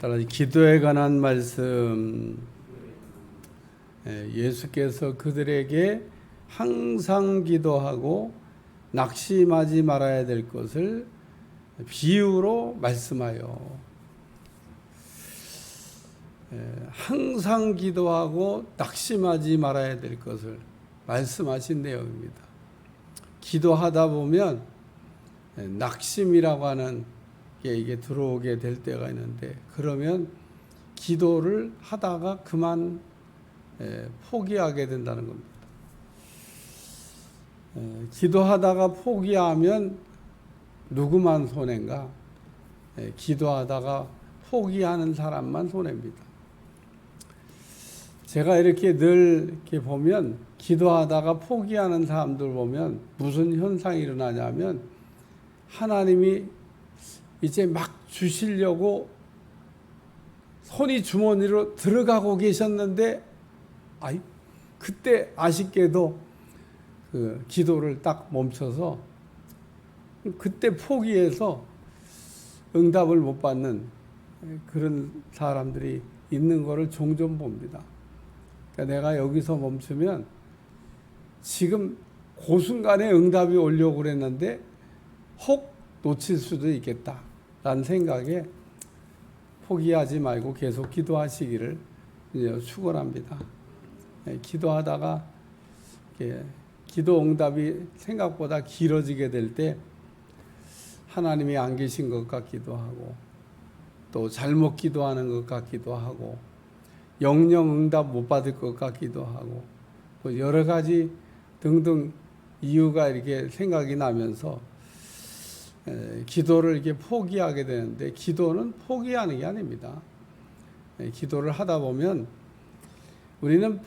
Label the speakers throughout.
Speaker 1: 따라 기도에 관한 말씀, 예수께서 그들에게 항상 기도하고 낙심하지 말아야 될 것을 비유로 말씀하여, 항상 기도하고 낙심하지 말아야 될 것을 말씀하신 내용입니다. 기도하다 보면 낙심이라고 하는 이게 들어오게 될 때가 있는데, 그러면 기도를 하다가 그만 포기하게 된다는 겁니다. 기도하다가 포기하면 누구만 손해인가? 기도하다가 포기하는 사람만 손해입니다. 제가 이렇게 늘 이렇게 보면, 기도하다가 포기하는 사람들 보면 무슨 현상이 일어나냐면, 하나님이 이제 막 주시려고 손이 주머니로 들어가고 계셨는데, 그때 아쉽게도 그 기도를 딱 멈춰서 그때 포기해서 응답을 못 받는 그런 사람들이 있는 것을 종종 봅니다. 그러니까 내가 여기서 멈추면 지금 그 순간에 응답이 오려고 그랬는데 혹 놓칠 수도 있겠다라는 생각에 포기하지 말고 계속 기도하시기를 축원합니다. 기도하다가 기도 응답이 생각보다 길어지게 될 때 하나님이 안 계신 것 같기도 하고, 또 잘못 기도하는 것 같기도 하고, 영영 응답 못 받을 것 같기도 하고, 뭐 여러 가지 등등 이유가 이렇게 생각이 나면서 기도를 이렇게 포기하게 되는데, 기도는 포기하는 게 아닙니다. 기도를 하다 보면 우리는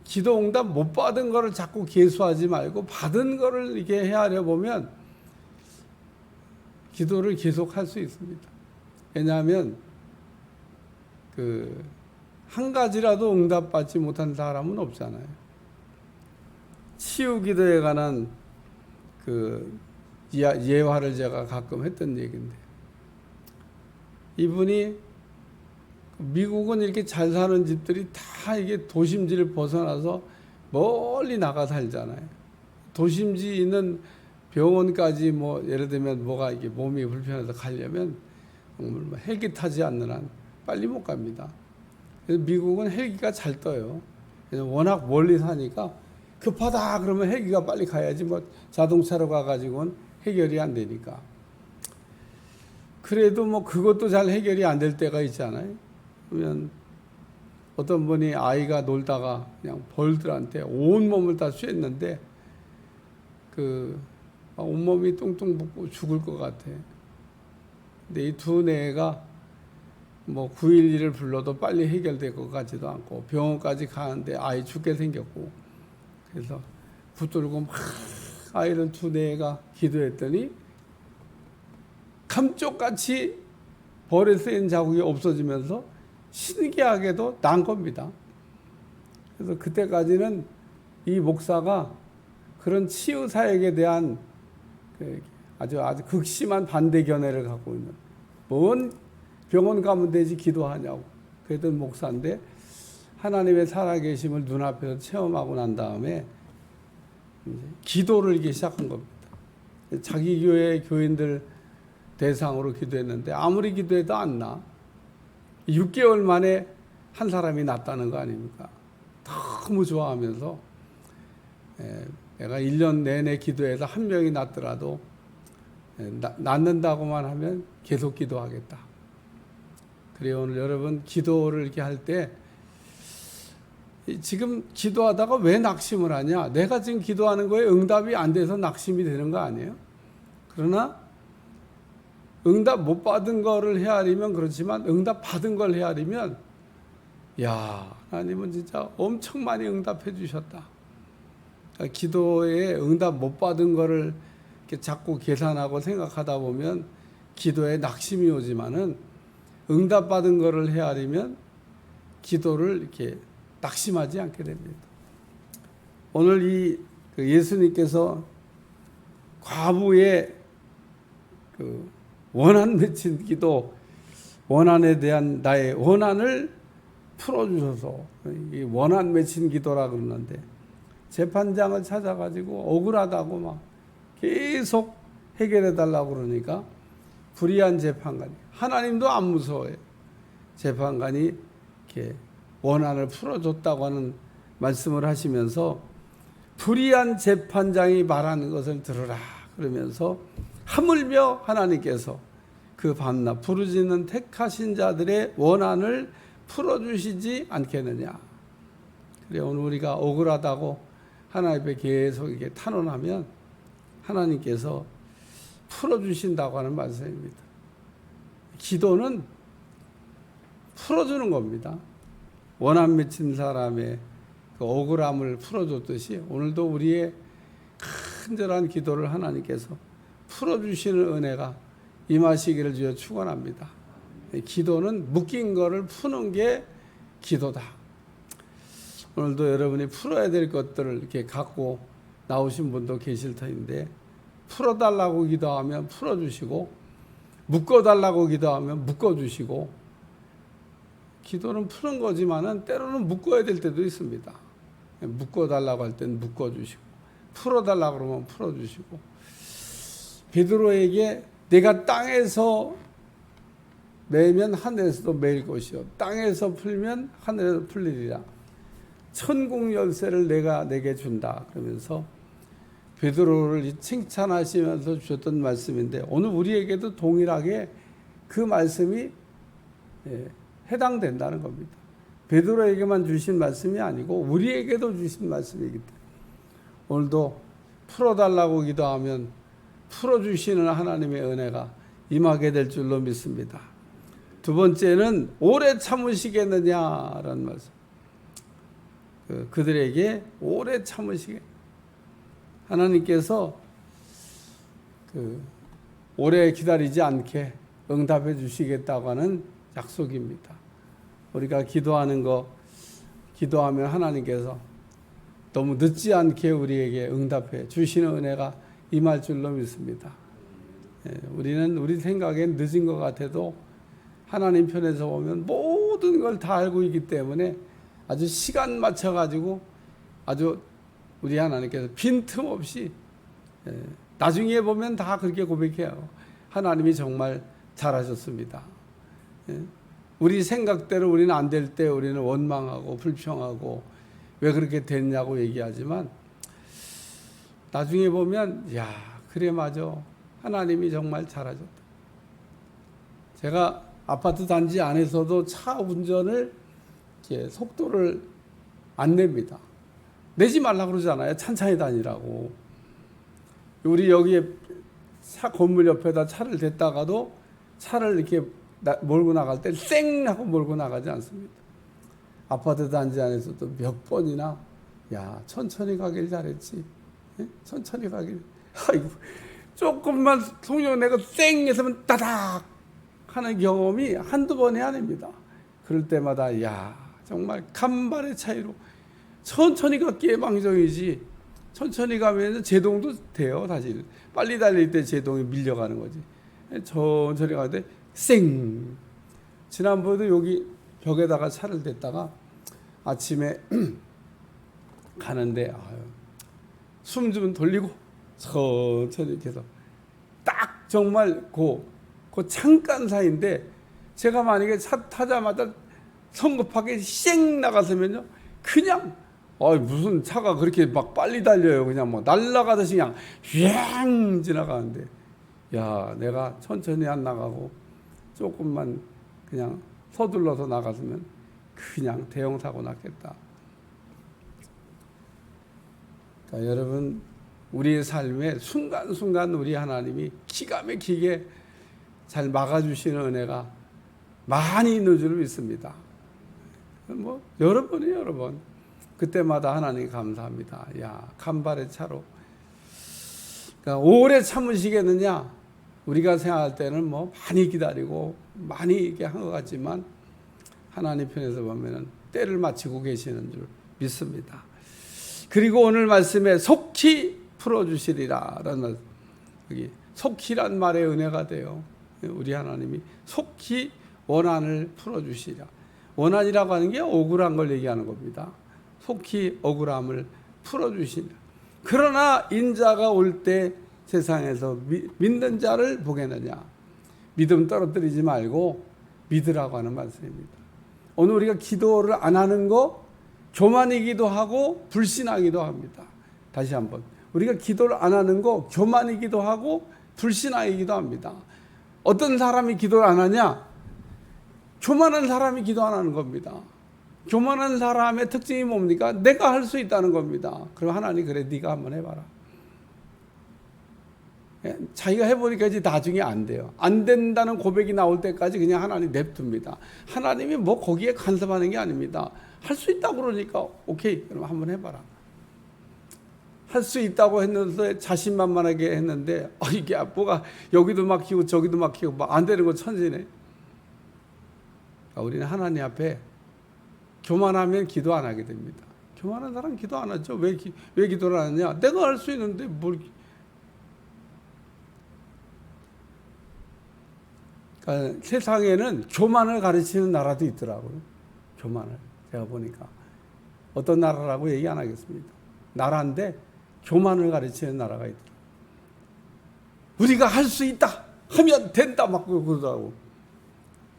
Speaker 1: 기도 응답 못 받은 거를 자꾸 계수하지 말고 받은 거를 이렇게 헤아려 보면 기도를 계속 할 수 있습니다. 왜냐하면 한 가지라도 응답받지 못한 사람은 없잖아요. 치유 기도에 관한 예화를 제가 가끔 했던 얘기인데, 이분이 미국은 이렇게 잘 사는 집들이 다 이게 도심지를 벗어나서 멀리 나가 살잖아요. 도심지 있는 병원까지 뭐 예를 들면 뭐가 이게 몸이 불편해서 가려면 정말 헬기 타지 않는 한 빨리 못 갑니다. 그래서 미국은 헬기가 잘 떠요. 워낙 멀리 사니까 급하다 그러면 헬기가 빨리 가야지 뭐 자동차로 가가지고는 해결이 안 되니까. 그래도 뭐 그것도 잘 해결이 안 될 때가 있잖아요. 그러면 어떤 분이 아이가 놀다가 그냥 벌들한테 온몸을 다 쐈는데 온몸이 뚱뚱 붓고 죽을 것 같아. 근데 이 두 애가 뭐 911을 불러도 빨리 해결될 것 같지도 않고, 병원까지 가는데 아이 죽게 생겼고, 그래서 붙들고 막 아이를 두 애가 기도했더니 감쪽같이 벌에 쓰인 자국이 없어지면서 신기하게도 난 겁니다. 그래서 그때까지는 이 목사가 그런 치유 사역에 대한 아주 극심한 반대 견해를 갖고 있는, 뭔 병원 가면 되지 기도하냐고 그랬던 목사인데, 하나님의 살아계심을 눈앞에서 체험하고 난 다음에 기도를 이렇게 시작한 겁니다. 자기 교회 교인들 대상으로 기도했는데 아무리 기도해도 안 나. 6개월 만에 한 사람이 낫다는 거 아닙니까? 너무 좋아하면서 내가 1년 내내 기도해서 한 명이 낫더라도 낫는다고만 하면 계속 기도하겠다. 그래요. 오늘 여러분 기도를 이렇게 할 때 지금 기도하다가 왜 낙심을 하냐? 내가 지금 기도하는 거에 응답이 안 돼서 낙심이 되는 거 아니에요? 그러나 응답 못 받은 거를 헤아리면 그렇지만 응답 받은 걸 헤아리면, 야, 하나님은 진짜 엄청 많이 응답해 주셨다. 그러니까 기도에 응답 못 받은 거를 이렇게 자꾸 계산하고 생각하다 보면 기도에 낙심이 오지만은, 응답 받은 거를 헤아리면 기도를 이렇게 낙심하지 않게 됩니다. 오늘 이 예수님께서 과부의 원한 맺힌 기도, 원한에 대한 나의 원한을 풀어주셔서, 이 원한 맺힌 기도라 그러는데, 재판장을 찾아가지고 억울하다고 막 계속 해결해 달라고 그러니까 불의한 재판관이, 하나님도 안 무서워요. 재판관이 이렇게 원한을 풀어줬다고 하는 말씀을 하시면서, 불의한 재판장이 말하는 것을 들으라 그러면서, 하물며 하나님께서 그 밤낮 부르짖는 택하신 자들의 원한을 풀어주시지 않겠느냐. 그래, 오늘 우리가 억울하다고 하나님 앞에 계속 이렇게 탄원하면 하나님께서 풀어주신다고 하는 말씀입니다. 기도는 풀어주는 겁니다. 원한 맺힌 사람의 그 억울함을 풀어줬듯이 오늘도 우리의 간절한 기도를 하나님께서 풀어주시는 은혜가 임하시기를 주여 축원합니다. 기도는 묶인 거를 푸는 게 기도다. 오늘도 여러분이 풀어야 될 것들을 이렇게 갖고 나오신 분도 계실 터인데, 풀어달라고 기도하면 풀어주시고, 묶어달라고 기도하면 묶어주시고, 기도는 푸는 거지만은 때로는 묶어야 될 때도 있습니다. 묶어달라고 할 때는 묶어주시고, 풀어달라고 그러면 풀어주시고. 베드로에게 내가 땅에서 매면 하늘에서도 매일 것이요 땅에서 풀면 하늘에서 풀리리라. 천국 열쇠를 내가 내게 준다. 그러면서 베드로를 칭찬하시면서 주셨던 말씀인데, 오늘 우리에게도 동일하게 그 말씀이 해당된다는 겁니다. 베드로에게만 주신 말씀이 아니고 우리에게도 주신 말씀이기 때문에 오늘도 풀어달라고 기도하면 풀어주시는 하나님의 은혜가 임하게 될 줄로 믿습니다. 두 번째는 오래 참으시겠느냐라는 말씀. 그들에게 오래 참으시게, 하나님께서 오래 기다리지 않게 응답해 주시겠다고 하는 약속입니다. 우리가 기도하는 거, 기도하면 하나님께서 너무 늦지 않게 우리에게 응답해 주시는 은혜가 임할 줄로 믿습니다. 우리는 우리 생각엔 늦은 것 같아도 하나님 편에서 보면 모든 걸 다 알고 있기 때문에 아주 시간 맞춰가지고 아주 우리 하나님께서 빈틈없이, 나중에 보면 다 그렇게 고백해요. 하나님이 정말 잘하셨습니다. 우리 생각대로 우리는 안 될 때 우리는 원망하고 불평하고 왜 그렇게 됐냐고 얘기하지만, 나중에 보면 야, 그래 맞아, 하나님이 정말 잘하셨다. 제가 아파트 단지 안에서도 차 운전을 이렇게 속도를 안 냅니다. 내지 말라 그러잖아요. 천천히 다니라고. 우리 여기에 건물 옆에다 차를 댔다가도 차를 이렇게 몰고 나갈 때 쌩 하고 몰고 나가지 않습니다. 아파트 단지 안에서도 몇 번이나 야, 천천히 가길 잘했지. 천천히 가길. 아이고, 조금만 속력 내가 쌩 했으면 따닥 하는 경험이 한두 번이 아닙니다. 그럴 때마다 야, 정말 간발의 차이로 천천히 걷기에 망정이지, 천천히 가면 제동도 돼요. 사실 빨리 달릴 때 제동이 밀려가는 거지. 천천히 갈 때 쌩. 지난번에도 여기 벽에다가 차를 댔다가 아침에 가는데 숨 좀 돌리고 천천히 이렇게 해서 딱 정말 그 잠깐 사이인데, 제가 만약에 차 타자마자 성급하게 쌩 나갔으면요, 그냥 무슨 차가 그렇게 막 빨리 달려요. 그냥 뭐 날아가듯이 그냥 휘앙 지나가는데, 야, 내가 천천히 안 나가고 조금만 그냥 서둘러서 나갔으면 그냥 대형 사고 났겠다. 그러니까 여러분, 우리의 삶에 순간순간 우리 하나님이 기가 막히게 잘 막아주시는 은혜가 많이 있는 줄 믿습니다. 뭐 여러 번 그때마다 하나님 감사합니다. 야, 간발의 차로. 그러니까 오래 참으시겠느냐? 우리가 생각할 때는 뭐 많이 기다리고 많이 이렇게 한 것 같지만, 하나님 편에서 보면은 때를 맞추고 계시는 줄 믿습니다. 그리고 오늘 말씀에 속히 풀어주시리라라는, 여기 속히란 말의 은혜가 돼요. 우리 하나님이 속히 원한을 풀어주시랴. 원한이라고 하는 게 억울한 걸 얘기하는 겁니다. 속히 억울함을 풀어주시랴. 그러나 인자가 올 때 세상에서 믿는 자를 보겠느냐. 믿음 떨어뜨리지 말고 믿으라고 하는 말씀입니다. 오늘 우리가 기도를 안 하는 거 교만이기도 하고 불신하기도 합니다. 다시 한번, 우리가 기도를 안 하는 거 교만이기도 하고 불신하기도 합니다. 어떤 사람이 기도를 안 하냐? 교만한 사람이 기도 안 하는 겁니다. 교만한 사람의 특징이 뭡니까? 내가 할 수 있다는 겁니다. 그럼 하나님, 그래 네가 한번 해봐라. 자기가 해보니까 이제 나중에 안 돼요. 안 된다는 고백이 나올 때까지 그냥 하나님 냅둡니다. 하나님이 뭐 거기에 간섭하는 게 아닙니다. 할 수 있다고 그러니까 오케이, 그럼 한번 해봐라. 할 수 있다고 했는데 자신만만하게 했는데 이게 뭐가 여기도 막히고 저기도 막히고 뭐 안 되는 거 천지네. 우리는 하나님 앞에 교만하면 기도 안 하게 됩니다. 교만한 사람 기도 안 하죠. 왜 기도를 안 하냐? 내가 할 수 있는데 뭘. 그러니까 세상에는 교만을 가르치는 나라도 있더라고요. 교만을. 제가 보니까. 어떤 나라라고 얘기 안 하겠습니다. 나라인데 교만을 가르치는 나라가 있더라고요. 우리가 할 수 있다 하면 된다 막 그러더라고.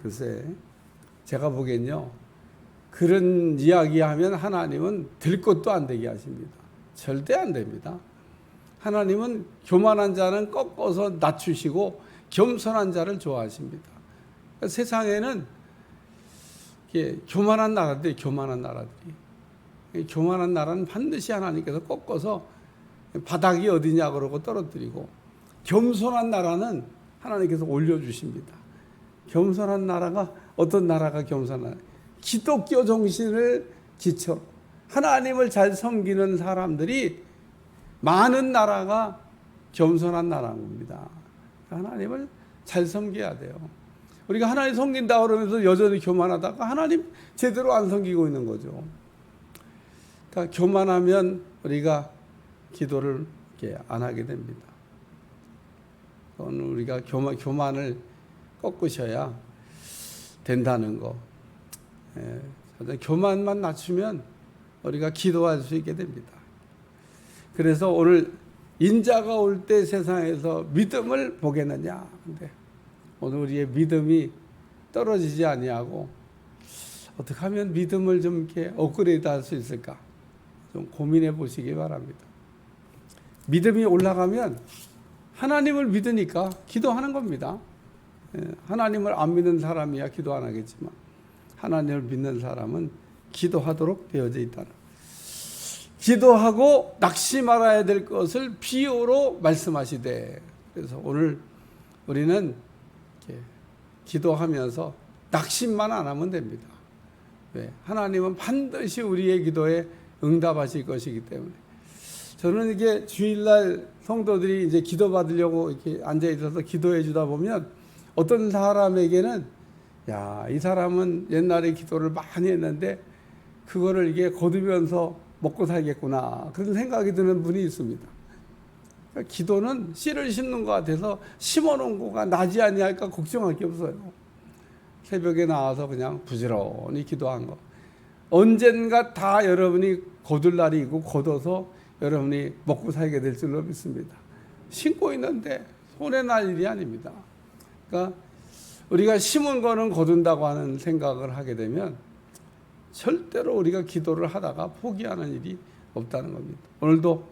Speaker 1: 글쎄, 제가 보기엔요, 그런 이야기하면 하나님은 될 것도 안 되게 하십니다. 절대 안 됩니다. 하나님은 교만한 자는 꺾어서 낮추시고 겸손한 자를 좋아하십니다. 그러니까 세상에는 교만한 나라들이, 교만한 나라는 반드시 하나님께서 꺾어서 바닥이 어디냐 그러고 떨어뜨리고, 겸손한 나라는 하나님께서 올려주십니다. 겸손한 나라가, 어떤 나라가 겸손한, 기독교 정신을 기초로 하나님을 잘 섬기는 사람들이 많은 나라가 겸손한 나라인 겁니다. 하나님을 잘 섬겨야 돼요. 우리가 하나님 섬긴다 그러면서 여전히 교만하다가 하나님 제대로 안 섬기고 있는 거죠. 그러니까 교만하면 우리가 기도를 이렇게 안 하게 됩니다. 오늘 우리가 교만을 꺾으셔야 된다는 거. 교만만 낮추면 우리가 기도할 수 있게 됩니다. 그래서 오늘 인자가 올 때 세상에서 믿음을 보겠느냐. 근데 오늘 우리의 믿음이 떨어지지 아니하고 어떻게 하면 믿음을 좀 이렇게 업그레이드 할 수 있을까? 좀 고민해 보시기 바랍니다. 믿음이 올라가면 하나님을 믿으니까 기도하는 겁니다. 하나님을 안 믿는 사람이야 기도 안 하겠지만 하나님을 믿는 사람은 기도하도록 되어져 있다. 기도하고 낙심 말아야 될 것을 비유로 말씀하시되. 그래서 오늘 우리는 이렇게 기도하면서 낙심만 안 하면 됩니다. 왜? 하나님은 반드시 우리의 기도에 응답하실 것이기 때문에. 저는 이게 주일날 성도들이 이제 기도 받으려고 이렇게 앉아 있어서 기도해 주다 보면 어떤 사람에게는 야, 이 사람은 옛날에 기도를 많이 했는데 그거를 이게 거두면서 먹고 살겠구나, 그런 생각이 드는 분이 있습니다. 그러니까 기도는 씨를 심는 것 같아서 심어놓은 거가 나지 아니할까 걱정할 게 없어요. 새벽에 나와서 그냥 부지런히 기도한 거 언젠가 다 여러분이 거둘 날이 있고 거둬서 여러분이 먹고 살게 될 줄로 믿습니다. 심고 있는데 손에 날 일이 아닙니다. 그러니까 우리가 심은 거는 거둔다고 하는 생각을 하게 되면 절대로 우리가 기도를 하다가 포기하는 일이 없다는 겁니다. 오늘도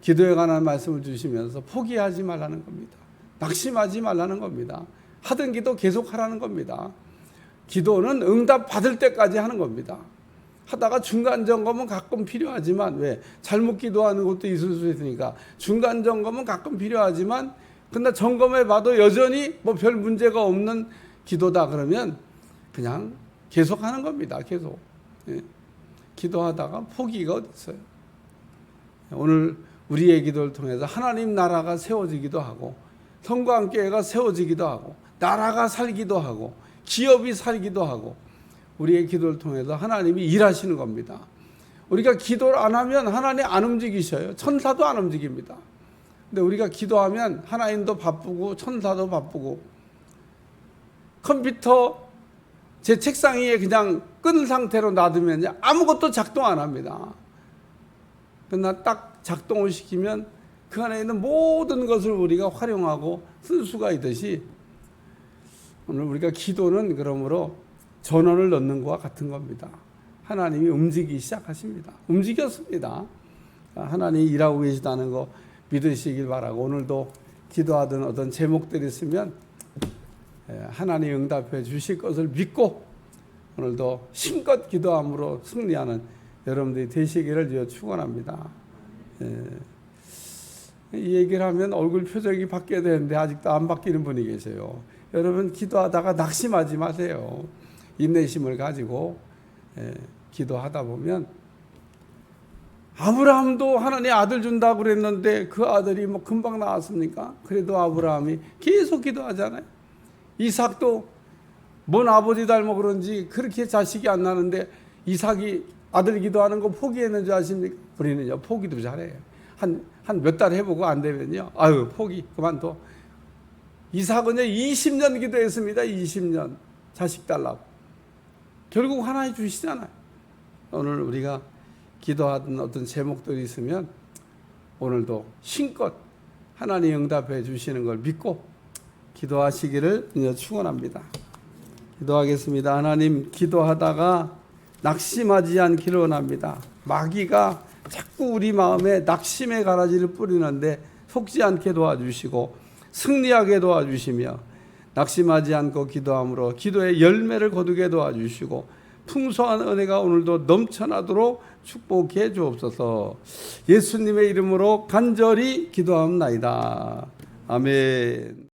Speaker 1: 기도에 관한 말씀을 주시면서 포기하지 말라는 겁니다. 낙심하지 말라는 겁니다. 하던 기도 계속 하라는 겁니다. 기도는 응답 받을 때까지 하는 겁니다. 하다가 중간 점검은 가끔 필요하지만, 왜? 잘못 기도하는 것도 있을 수 있으니까 중간 점검은 가끔 필요하지만, 근데 점검해 봐도 여전히 뭐 별 문제가 없는 기도다 그러면 그냥 계속 하는 겁니다. 계속. 예. 기도하다가 포기가 어디 있어요? 오늘 우리의 기도를 통해서 하나님 나라가 세워지기도 하고, 성광교회가 세워지기도 하고, 나라가 살기도 하고, 기업이 살기도 하고, 우리의 기도를 통해서 하나님이 일하시는 겁니다. 우리가 기도를 안 하면 하나님 안 움직이셔요. 천사도 안 움직입니다. 근데 우리가 기도하면 하나님도 바쁘고 천사도 바쁘고 컴퓨터 제 책상 위에 그냥 끈 상태로 놔두면 아무것도 작동 안 합니다. 그러나 딱 작동을 시키면 그 안에 있는 모든 것을 우리가 활용하고 쓸 수가 있듯이 오늘 우리가 기도는 그러므로 전원을 넣는 것과 같은 겁니다. 하나님이 움직이기 시작하십니다. 움직였습니다. 하나님이 일하고 계시다는 거 믿으시길 바라고, 오늘도 기도하던 어떤 제목들이 있으면 하나님이 응답해 주실 것을 믿고 오늘도 힘껏 기도함으로 승리하는 여러분들이 되시기를 주여 축원합니다. 이 얘기를 하면 얼굴 표정이 바뀌어야 되는데 아직도 안 바뀌는 분이 계세요. 여러분, 기도하다가 낙심하지 마세요. 인내심을 가지고 기도하다 보면, 아브라함도 하나님 아들 준다고 그랬는데 그 아들이 뭐 금방 나왔습니까? 그래도 아브라함이 계속 기도하잖아요. 이삭도 뭔 아버지 닮아 그런지 그렇게 자식이 안 나는데 이삭이 아들 기도하는 거 포기했는 줄 아십니까? 우리는요, 포기도 잘해요. 한 몇 달 해보고 안 되면요, 아유, 포기, 그만둬. 이삭은요, 20년 기도했습니다. 20년. 자식 달라고. 결국 하나님 주시잖아요. 오늘 우리가 기도하던 어떤 제목들이 있으면 오늘도 힘껏 하나님 응답해 주시는 걸 믿고 기도하시기를 축원합니다. 기도하겠습니다. 하나님, 기도하다가 낙심하지 않기를 원합니다. 마귀가 자꾸 우리 마음에 낙심의 가라지를 뿌리는데 속지 않게 도와주시고 승리하게 도와주시며, 낙심하지 않고 기도함으로 기도의 열매를 거두게 도와주시고 풍성한 은혜가 오늘도 넘쳐나도록 축복해 주옵소서. 예수님의 이름으로 간절히 기도하옵나이다. 아멘.